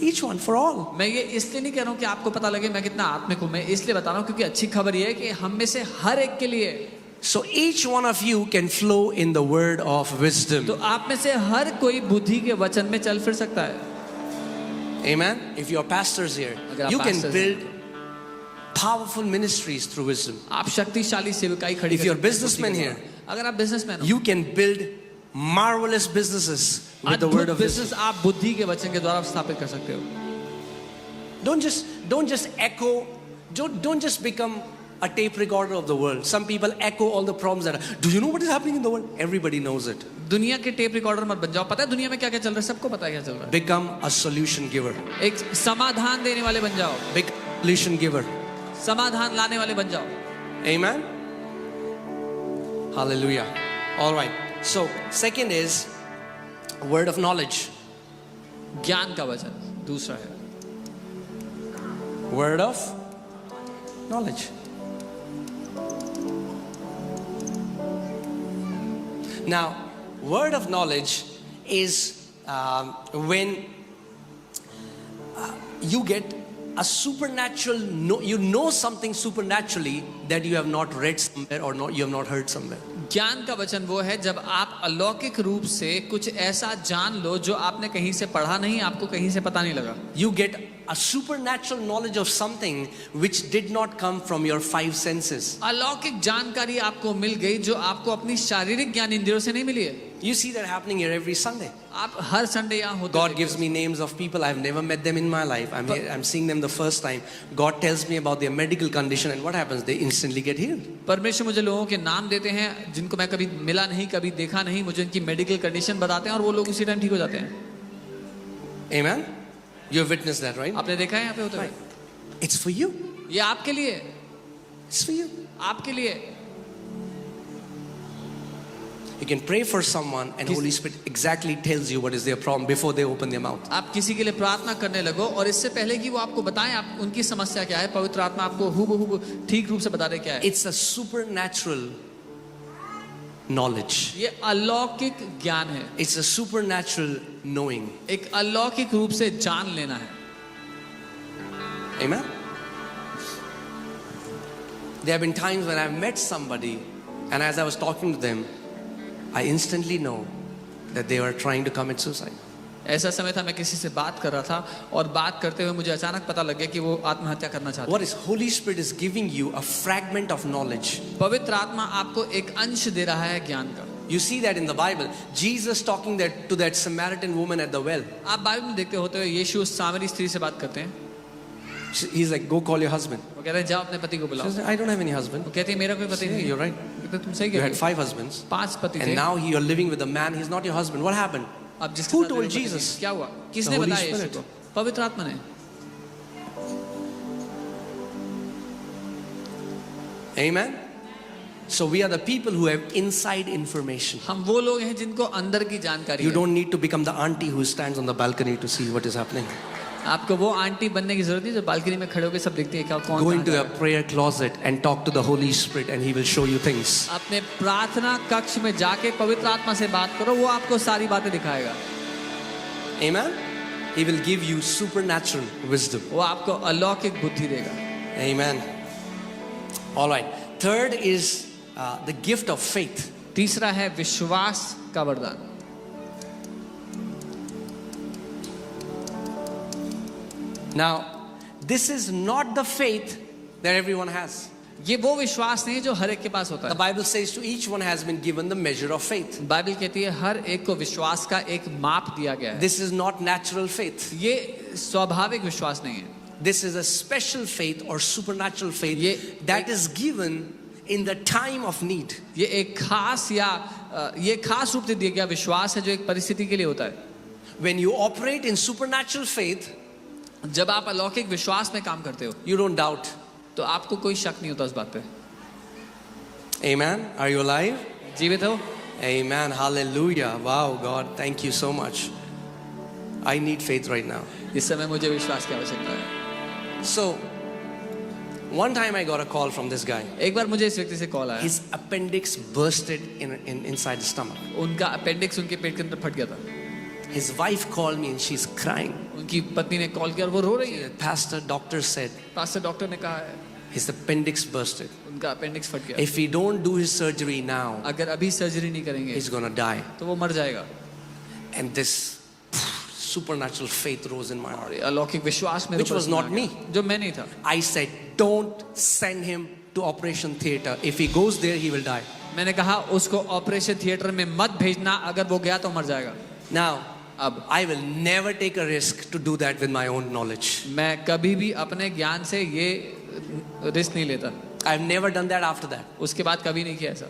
Each one, for all. मैं ये इसलिए नहीं कह रहा हूँ कि आपको पता लगे मैं कितना आत्मिक हूँ, मैं इसलिए बता रहा हूँ क्योंकि अच्छी खबर ये है कि हम में से हर एक के लिए, So each one of you can flow in the word of wisdom. तो आप में से हर कोई बुद्धि के वचन में चल फिर सकता है। Amen. If you're pastors here, अगर आप you can pastors build powerful ministries through wisdom. आप शक्तिशाली सेवकाई खड़ी If कर you're सकते हैं businessmen बुद्धि के here, द्वारा। अगर आप बिजनेसमैन हो, you can build marvelous businesses with the word अद्भुत of wisdom. बिजनेस आप बुद्धि के वचन के द्वारा स्थापित कर सकते हो। Don't just echo. Don't just become a tape recorder of the world. Some people echo all the problems that are, do you know what is happening in the world? Everybody knows it. दुनिया के tape recorder मत बन जाओ. पता है दुनिया में क्या क्या चल रहा है? सबको पता है क्या चल रहा है. Become a solution giver. एक समाधान देने वाले बन जाओ. Become a solution giver. समाधान लाने वाले बन जाओ. Amen. Hallelujah. All right. So, second is word of knowledge. ज्ञान का वचन. दूसरा है Word of knowledge. Now, word of knowledge is when you get a supernatural, you know something supernaturally that you have not read somewhere or not, you have not heard somewhere. ज्ञान का वचन वो है जब आप अलौकिक रूप से कुछ ऐसा जान लो जो आपने कहीं से पढ़ा नहीं, आपको कहीं से पता नहीं लगा. You get a supernatural knowledge of something which did not come from your five senses. अलौकिक जानकारी आपको मिल गई जो आपको अपनी शारीरिक ज्ञान इंद्रियों से नहीं मिली है. You see that happening here every Sunday. आप हर संडे यहाँ होते God gives me names of people I've never met them in my life. I'm seeing them the first time. God tells me about their medical condition and what happens? They instantly get healed. परमेश्वर मुझे लोगों के नाम देते हैं जिनको मैं कभी मिला नहीं, कभी देखा नहीं, मुझे उनकी मेडिकल कंडीशन बताते हैं और वो लोग उसी टाइम ठीक हो जाते हैं. Amen. You have witnessed that, right? आपने देखा है यहाँ पे होते हुए. It's for you. ये आपके लिए, It's for you. आपके लिए. You can pray for someone and Holy Spirit exactly tells you what is their problem before they open their mouth. आप किसी के लिए प्रार्थना करने लगो और इससे पहले कि वो आपको बताएं आप उनकी समस्या क्या है, पवित्र आत्मा आपको हूबहू ठीक रूप से बता दे क्या है. It's a supernatural knowledge. ये अलौकिक ज्ञान है. It's a supernatural knowing. एक अलौकिक रूप से जान लेना है. Amen. There have been times when I've met somebody and as I was talking to them, I instantly know that they were trying to commit suicide. ऐसा समय था मैं किसी से बात कर रहा था और बात करते हुए मुझे अचानक पता लग गया कि वो आत्महत्या करना चाहते हैं. What is Holy Spirit is giving you a fragment of knowledge. पवित्र आत्मा आपको एक अंश दे रहा है ज्ञान का. You see that in the Bible. Jesus talking to that Samaritan woman at the well. आप बाइबल में देखते होते हुए यीशु उस सामरी स्त्री से बात करते हैं. He's like, go call your husband. वो कहते हैं जाओ अपने पति को She बुलाओ. says, I don't have any husband. वो कहती है मेरा कोई पति Yeah, नहीं. you're right. तो तुम सही You कह had रहे हो. 5 husbands. 5 पति And थे. now you're living with a man. He's not your husband. What happened? अब जिसके Who साथ told मेरे पति Jesus? नहीं, क्या हुआ? किसने The Holy बताया यीशु Spirit. को? पवित्र आत्मा ने. Amen. So we are the people who have inside information. हम वो लोग हैं जिनको अंदर की जानकारी You है. don't need to become the auntie who stands on the balcony to see what is happening. आपको वो आंटी बनने की जरूरत नहीं जो बालकनी में खड़े होकर सब देखती है क्या कौन Go कहाँ into जा a रहा है. prayer closet and talk to the Holy Spirit and He will show you things. अपने प्रार्थना कक्ष में जाके पवित्र आत्मा से बात करो, वो आपको सारी बातें दिखाएगा. Amen. He will give you supernatural wisdom. वो आपको अलौकिक बुद्धि देगा. Amen. All right. Third is the gift of faith. तीसरा है विश्वास का वरदान. Now, this is not the faith that everyone has. ये वो विश्वास नहीं है जो हर एक के पास होता The है. Bible says to each one has been given the measure of faith. Bible कहती है हर एक को विश्वास का एक माप दिया गया है. This is not natural faith. ये स्वाभाविक विश्वास नहीं है. This is a special faith or supernatural faith ये that is given in the time of need. ये एक खास या ये खास रूप से दिया गया विश्वास है जो एक परिस्थिति के लिए होता है. When you operate in supernatural faith, जब आप अलौकिक विश्वास में काम करते हो you don't doubt. तो आपको कोई शक नहीं होता उस बात पे. Amen. Are you alive? जीवित हो. Amen. Hallelujah. Wow, God, thank you so much. I need faith right now. इस समय मुझे विश्वास की आवश्यकता है. So, one time I got a call from this guy. एक बार मुझे इस व्यक्ति से कॉल आया. His appendix bursted inside the stomach. उनका अपेंडिक्स उनके पेट के अंदर फट गया था. His wife called me and she's crying. उनकी पत्नी ने कॉल किया और वो रो रही है. Pastor, doctor said pastor doctor ने कहा है his appendix bursted. उनका अपेंडिक्स फट गया. If we don't do his surgery now, अगर अभी सर्जरी नहीं करेंगे he's gonna die. तो वो मर जाएगा. And this supernatural faith rose in my heart. अलौकिक विश्वास मेरे Which ऊपर was not आ गया, me. जो मैं नहीं था. I said, don't send him to operation theater. If he goes there, he will die. मैंने कहा उसको ऑपरेशन थिएटर में मत भेजना, अगर वो गया तो मर जाएगा. Now, अब I will never take a risk to do that with my own knowledge. मैं कभी भी अपने ज्ञान से ये रिस्क नहीं लेता. I've never done that after that. उसके बाद कभी नहीं किया ऐसा,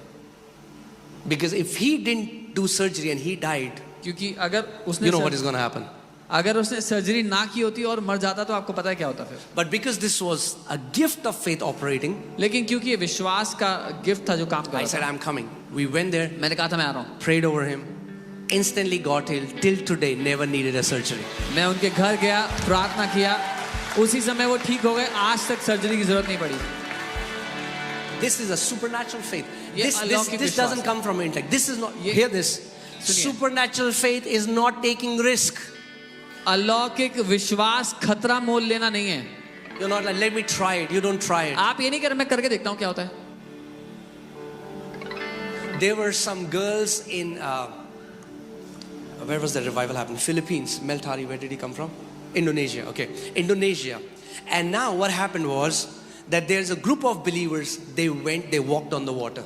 Because if he didn't do surgery and he died, क्योंकि अगर उसने you know what is going to happen. अगर उसने सर्जरी ना की होती और मर जाता तो आपको पता है क्या होता फिर. But because this was a gift of faith operating, लेकिन क्योंकि ये विश्वास का गिफ्ट था जो काम कर I रहा said, था, I'm coming. We went there, मैंने कहा था मैं आ रहा हूँ. prayed over him, instantly got healed. Till today, never needed a surgery. मैं उनके घर गया, प्रार्थना किया, उसी समय वो ठीक हो गए, आज तक सर्जरी की जरूरत नहीं पड़ी. This is a supernatural faith. ये This अलौकिक विश्वास doesn't है. come from intellect. This is not, ये- hear this. सुनिए. Supernatural faith is not taking risk. अलौकिक विश्वास खतरा मोल लेना नहीं है. You're not like, let me try it. You don't try it. आप ये नहीं कर, मैं करके देखता हूँ क्या होता है. There were some girls in, where was the revival happened? Philippines. Meltari, where did he come from? Indonesia. Okay. Indonesia. And now what happened was that there's a group of believers, they walked on the water.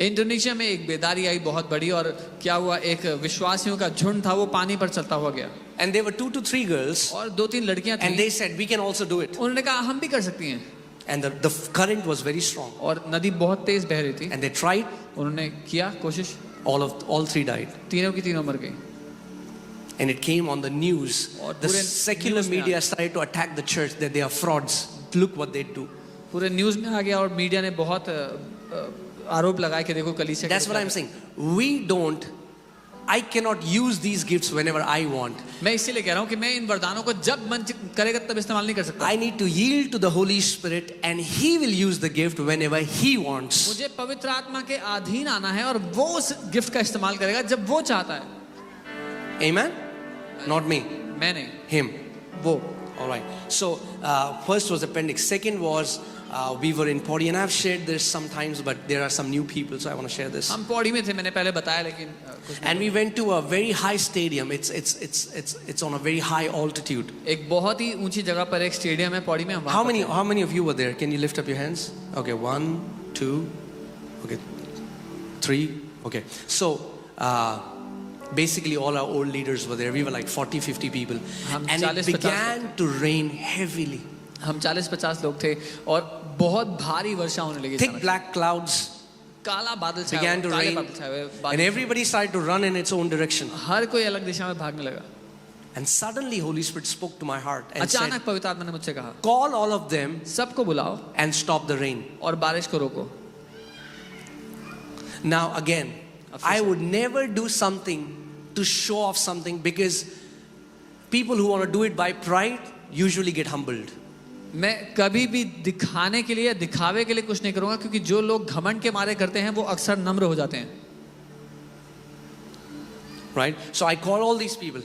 Indonesia में एक बेदारी आई बहुत बड़ी, और क्या हुआ, एक विश्वासियों का झुंड था, वो पानी पर चलता हुआ गया, And there were 2 to 3 girls, और 2-3 लड़कियां and थीं. they said, we can also do it. उन्होंने कहा हम भी कर सकती हैं, And the current was very strong. और नदी बहुत तेज बह रही थी. And they tried, उन्होंने किया कोशिश, all 3 died. तीनों की तीनों मर गई. And it came on the news. और The पूरे secular news में media started to attack the church that they are frauds. Look what they do. पूरे न्यूज में आ गया, और मीडिया ने बहुत आरोप लगाए कि देखो कलीसिया. That's what I'm saying. I cannot use these gifts whenever I want. मैं इसीलिए कह रहा हूँ कि मैं इन वरदानों को जब मन करेगा तब इस्तेमाल नहीं कर सकता. I need to yield to the Holy Spirit and He will use the gift whenever He wants. मुझे पवित्र आत्मा के अधीन आना है, और वो उस गिफ्ट का इस्तेमाल करेगा जब वो चाहता है. Amen? Not me. मैं नहीं, Him. वो. All right. So, first was appendix. Second was we were in Pori, and I've shared this sometimes, but there are some new people, so I want to share this. हम पौड़ी में थे, मैंने पहले बताया, लेकिन कुछ And we went to a very high stadium. It's on a very high altitude. एक बहुत ही ऊंची जगह पर एक स्टेडियम है पौड़ी में. हम वहाँ पर थे. How many of you were there? Can you lift up your hands? Okay, 1, 2, okay, 3. Okay. So, basically all our old leaders were there. We were like 40-50 people. हम And it 40-50 began to rain heavily. हम 40-50 लोग थे, और बहुत भारी वर्षा होने लगी. Thick अचानक. black clouds काला बादल छाया began हुआ, to काले rain. बादल छाए हुए, And बादल. everybody started to run in its own direction. हर कोई अलग दिशा में भागने लगा. And suddenly Holy Spirit spoke to my heart and said, अचानक पवित्र आत्मा ने मुझसे कहा, call all of them सबको बुलाओ and stop the rain. और बारिश को रोको. Now again, I would never do something to show off something, because people who want to do it by pride usually get humbled. मैं कभी भी दिखाने के लिए, दिखावे के लिए कुछ नहीं करूंगा, क्योंकि जो लोग घमंड के मारे करते हैं वो अक्सर नम्र हो जाते हैं. Right? So I called all these people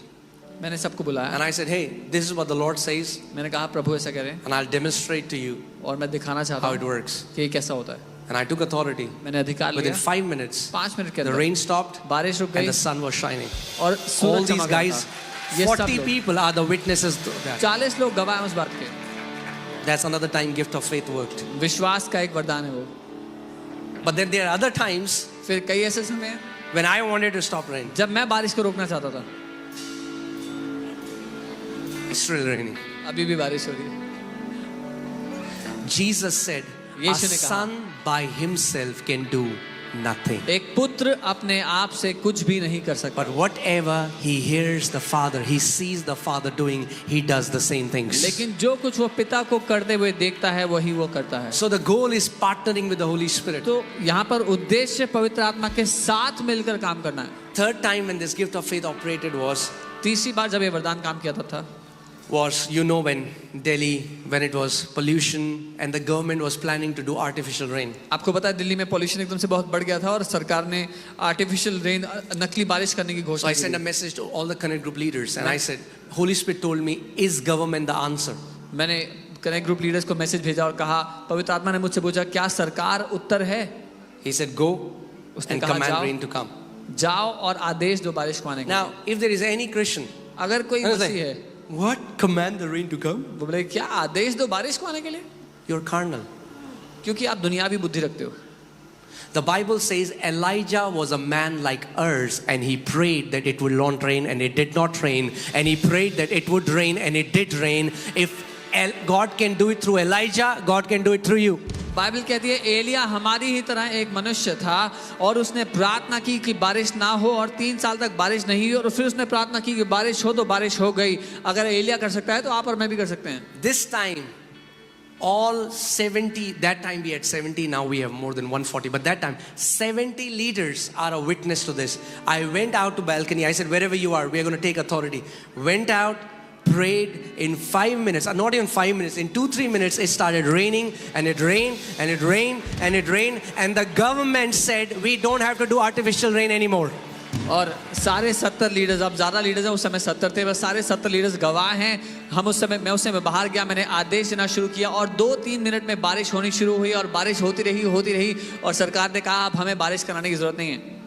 मैंने सबको बुलाया, and I said, hey, this is what the Lord says, मैंने कहा प्रभु ऐसा कह रहे हैं, and I'll demonstrate to you और मैं दिखाना चाहता how it हूँ works. कि ये कैसा होता है. And I took authority. मैंने अधिकार Within लिया. 5 minutes, 5 मिनट के the अंदर rain stopped बारिश रुक and गई the sun was shining. और All सूरज these चमक रहा guys, था. ये सब 40 लोग, people are the witnesses to that. 40 लोग गवाह हैं उस बात के. That's another time gift of faith worked. विश्वास का एक वरदान है वो. But then there are other times फिर कई ऐसे समय हैं when I wanted to stop rain. जब मैं बारिश को रोकना चाहता था. It's still raining. अभी भी बारिश हो रही है. Jesus said, a यीशु ने कहा, son by himself can do nothing. एक पुत्र अपने आप से कुछ भी नहीं कर सकता, But whatever he hears the Father, he sees the Father doing, he does the same things. लेकिन जो कुछ वो पिता को करते हुए देखता है वही वो करता है. So the goal is partnering with the Holy Spirit. तो यहाँ पर उद्देश्य पवित्र आत्मा के साथ मिलकर काम करना है. Third time when this gift of faith operated was तीसरी बार जब ये वरदान काम किया था when Delhi, when it was pollution and the government was planning to do artificial rain. आपको पता है दिल्ली में पॉल्यूशन एकदम से बहुत बढ़ गया था, और सरकार ने आर्टिफिशियल रेन, नकली बारिश करने की So घोषणा I की sent a थी. message to all the Connect Group leaders and I said, Holy Spirit told me, is government the answer? मैंने कनेक्ट ग्रुप लीडर्स को मैसेज भेजा और कहा, पवित्र आत्मा ने मुझसे पूछा क्या सरकार उत्तर है. He said, go उसने and कहा command rain to come. जाओ और आदेश दो बारिश को आने का. Now, if there is any Christian, अगर कोई मसीह है, what? Command the rain to come? वो बोले क्या आदेश दो बारिश को आने के लिए, You're carnal. क्योंकि आप दुनियावी बुद्धि रखते हो. The Bible says Elijah was a man like ours and he prayed that it would not rain and it did not rain, and he prayed that it would rain and it did rain. If God can do it through Elijah, God can do it through you. Bible कहती है एलिया हमारी ही तरह एक मनुष्य था और उसने प्रार्थना की कि बारिश ना हो, और 3 साल तक बारिश नहीं हुई, और फिर उसने प्रार्थना की कि बारिश हो, तो बारिश हो गई। अगर एलिया कर सकता है तो आप और मैं भी कर सकते हैं। This time, all 70, that time we had 70, now we have more than 140, but that time 70 leaders are a witness to this. I went out to balcony, I said, wherever you are, we are going to take authority. Went out, prayed in 5 minutes, not even 5 minutes, in 2-3 minutes it started raining, and it rained and it rained and it rained, and the government said we don't have to do artificial rain anymore. और सारे 70 leaders, अब ज़्यादा leaders हैं, उस समय 70 थे, बस सारे 70 लीडर्स गवाह हैं। मैं उस समय बाहर गया, मैंने आदेश देना शुरू किया और 2-3 मिनट में बारिश होनी शुरू हुई, और बारिश होती रही, और सरकार ने कहा अब हमें बारिश कराने की ज़रूरत नहीं है।